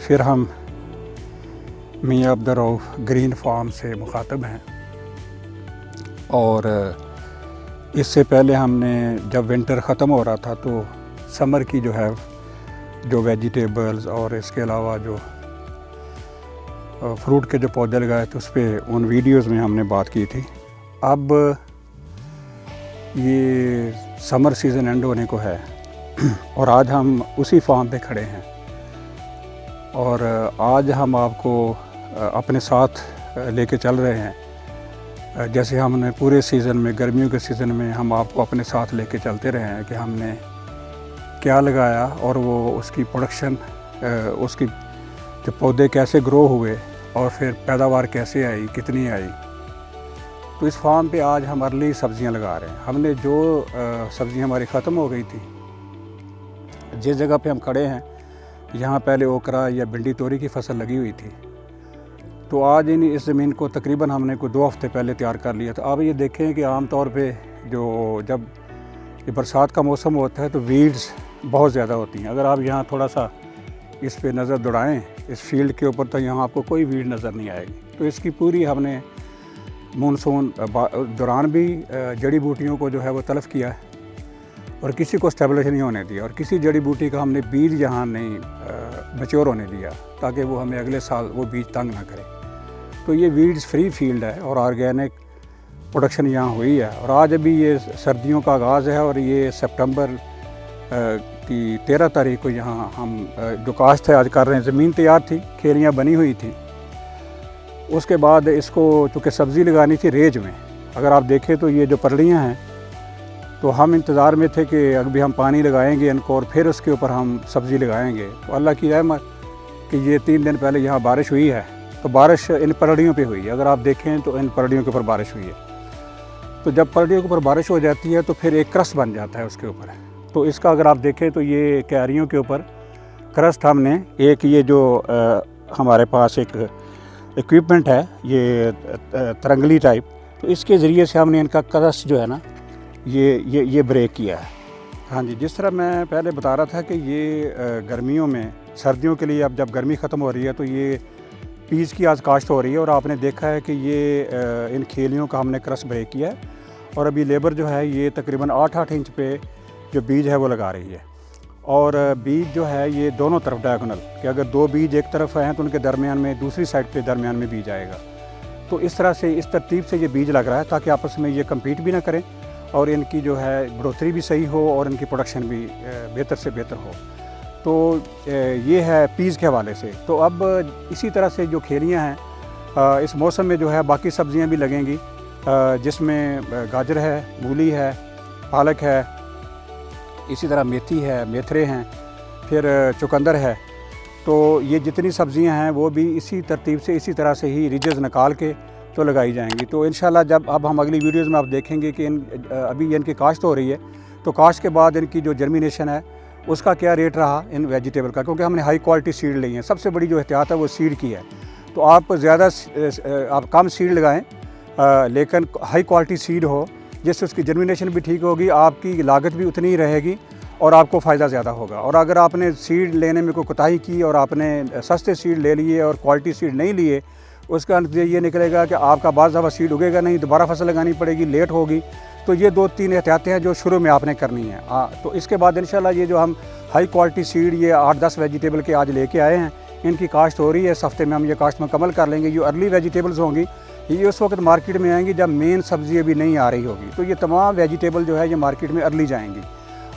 फिर हम मियाँ अब्दुर्रऊफ़ ग्रीन फार्म से मुखातब हैं। और इससे पहले हमने जब विंटर ख़त्म हो रहा था तो समर की जो है जो वेजिटेबल्स और इसके अलावा जो फ्रूट के जो पौधे लगाए थे उस पर उन वीडियोज़ में हमने बात की थी। अब ये समर सीज़न एंड होने को है और आज हम उसी फार्म पे खड़े हैं और आज हम आपको अपने साथ लेके चल रहे हैं। जैसे हमने पूरे सीज़न में, गर्मियों के सीज़न में हम आपको अपने साथ लेके चलते रहे हैं कि हमने क्या लगाया और वो उसकी प्रोडक्शन, उसकी जो पौधे कैसे ग्रो हुए और फिर पैदावार कैसे आई, कितनी आई। तो इस फार्म पे आज हम अर्ली सब्ज़ियां लगा रहे हैं। हमने जो सब्ज़ियां हमारी ख़त्म हो गई थी, जिस जगह पे हम खड़े हैं यहाँ पहले ओकरा या भिंडी तोरी की फसल लगी हुई थी, तो आज इस ज़मीन को तकरीबन हमने कोई 2 हफ़्ते पहले तैयार कर लिया था। अब ये देखें कि आम तौर पे जब ये बरसात का मौसम होता है तो वीड्स बहुत ज़्यादा होती हैं। अगर आप यहाँ थोड़ा सा इस पे नज़र दौड़ाएं इस फील्ड के ऊपर तो यहाँ आपको कोई वीड नज़र नहीं आएगी। तो इसकी पूरी हमने मानसून दौरान भी जड़ी बूटियों को जो है वो तलफ़ किया है और किसी को स्टेबलिश नहीं होने दिया और किसी जड़ी बूटी का हमने बीज यहाँ नहीं मैच्योर होने दिया ताकि वो हमें अगले साल वो बीज तंग ना करे। तो ये वीड्स फ्री फील्ड है और ऑर्गेनिक प्रोडक्शन यहाँ हुई है। और आज अभी ये सर्दियों का आगाज़ है और ये सितंबर की 13 तारीख को यहाँ हम जो काश्त है आज कर रहे हैं। ज़मीन तैयार थी, खेलियाँ बनी हुई थी। उसके बाद इसको चूँकि सब्ज़ी लगानी थी रेज में, अगर आप देखें तो ये जो परलियाँ हैं तो हम इंतज़ार में थे कि अभी हम पानी लगाएंगे इनको और फिर उसके ऊपर हम सब्ज़ी लगाएंगे। तो अल्लाह की रहमत कि ये 3 दिन पहले यहाँ बारिश हुई है, तो बारिश इन परलियों पे हुई है। अगर आप देखें तो इन परलियों के ऊपर बारिश हुई है। तो जब परलियों के ऊपर बारिश हो जाती है तो फिर एक क्रस्ट बन जाता है उसके ऊपर। तो इसका अगर आप देखें तो ये क्यारियों के ऊपर क्रस्ट हमने एक ये जो हमारे पास एक इक्विपमेंट है ये तरंगली टाइप, तो इसके ज़रिए से हमने इनका क्रस्ट जो है ना ये ब्रेक किया है। हाँ जी, जिस तरह मैं पहले बता रहा था कि ये गर्मियों में, सर्दियों के लिए अब जब गर्मी ख़त्म हो रही है तो ये पीज की आज काश्त हो रही है और आपने देखा है कि ये इन खेलियों का हमने क्रस्ट ब्रेक किया है और अभी लेबर जो है ये तकरीबन 8-8 इंच पे जो बीज है वो लगा रही है। और बीज जो है ये दोनों तरफ डायगोनल, कि अगर 2 बीज एक तरफ हैं तो उनके दरमियान में दूसरी साइड पे दरमियान में बीज आएगा। तो इस तरह से, इस तरतीब से ये बीज लग रहा है ताकि आपस में ये कम्पीट भी ना करें और इनकी जो है बढ़ोतरी भी सही हो और इनकी प्रोडक्शन भी बेहतर से बेहतर हो। तो ये है पीज़ के हवाले से। तो अब इसी तरह से जो खेलियाँ हैं इस मौसम में जो है बाकी सब्ज़ियाँ भी लगेंगी, जिसमें गाजर है, मूली है, पालक है, इसी तरह मेथी है, मेथरे हैं, फिर चुकंदर है। तो ये जितनी सब्ज़ियां हैं वो भी इसी तरतीब से, इसी तरह से ही रिजेस निकाल के तो लगाई जाएंगी। तो इंशाल्लाह जब अब हम अगली वीडियोज़ में आप देखेंगे कि अभी इनकी काश्त हो रही है, तो काश्त के बाद इनकी जो जर्मिनेशन है उसका क्या रेट रहा इन वेजिटेबल का, क्योंकि हमने हाई क्वालिटी सीड ली है। सबसे बड़ी जो एहतियात है वो सीड की है। तो आप आप कम सीड लगाएँ लेकिन हाई क्वालिटी सीड हो जिससे उसकी जर्मिनेशन भी ठीक होगी, आपकी लागत भी उतनी ही रहेगी और आपको फ़ायदा ज़्यादा होगा। और अगर आपने सीड लेने में कोई कोताही की और आपने सस्ते सीड ले लिए और क्वालिटी सीड नहीं लिए, उसका नतीजा ये निकलेगा कि आपका बाज़ दफ़ा सीड उगेगा नहीं, दोबारा फसल लगानी पड़ेगी, लेट होगी। तो ये 2-3 एहतियातें हैं जो शुरू में आपने करनी है। तो इसके बाद इंशाल्लाह ये जो हम हाई क्वालिटी सीड ये 8-10 वेजिटेबल के आज लेके आए हैं, इनकी काश्त हो रही है। इस हफ्ते में हम ये काश्त मुकम्मल कर लेंगे। ये अर्ली वेजिटेबल्स होंगी, ये उस वक्त मार्केट में आएंगी जब मेन सब्ज़ी अभी नहीं आ रही होगी। तो ये तमाम वेजिटेबल जो है ये मार्केट में अर्ली जाएंगी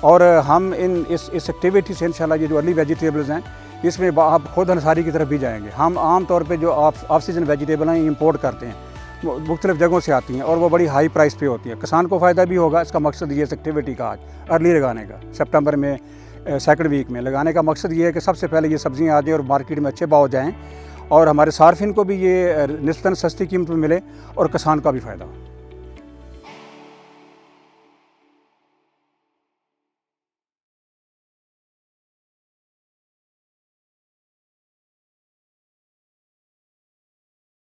और हम इस एक्टिविटी से इंशाल्लाह ये जो अर्ली वेजिटेबल्स हैं इसमें आप खुद अंसारी की तरफ भी जाएंगे। हम आम तौर पे जो ऑफ सीजन वेजिटेबल हैं इंपोर्ट करते हैं, मुख्तलिफ़ जगहों से आती हैं और वो बड़ी हाई प्राइस पे होती है। किसान को फ़ायदा भी होगा। इसका मकसद ये इस एक्टिविटी का आज अर्ली लगाने का, सितंबर में 2nd वीक में लगाने का मकसद ये है कि सबसे पहले ये सब्ज़ियाँ आ जाएँ और मार्केट में अच्छे भाव जाएँ और हमारे सार्फिन को भी ये निस्बतन सस्ती कीमत में मिले और किसान का भी फ़ायदा हो।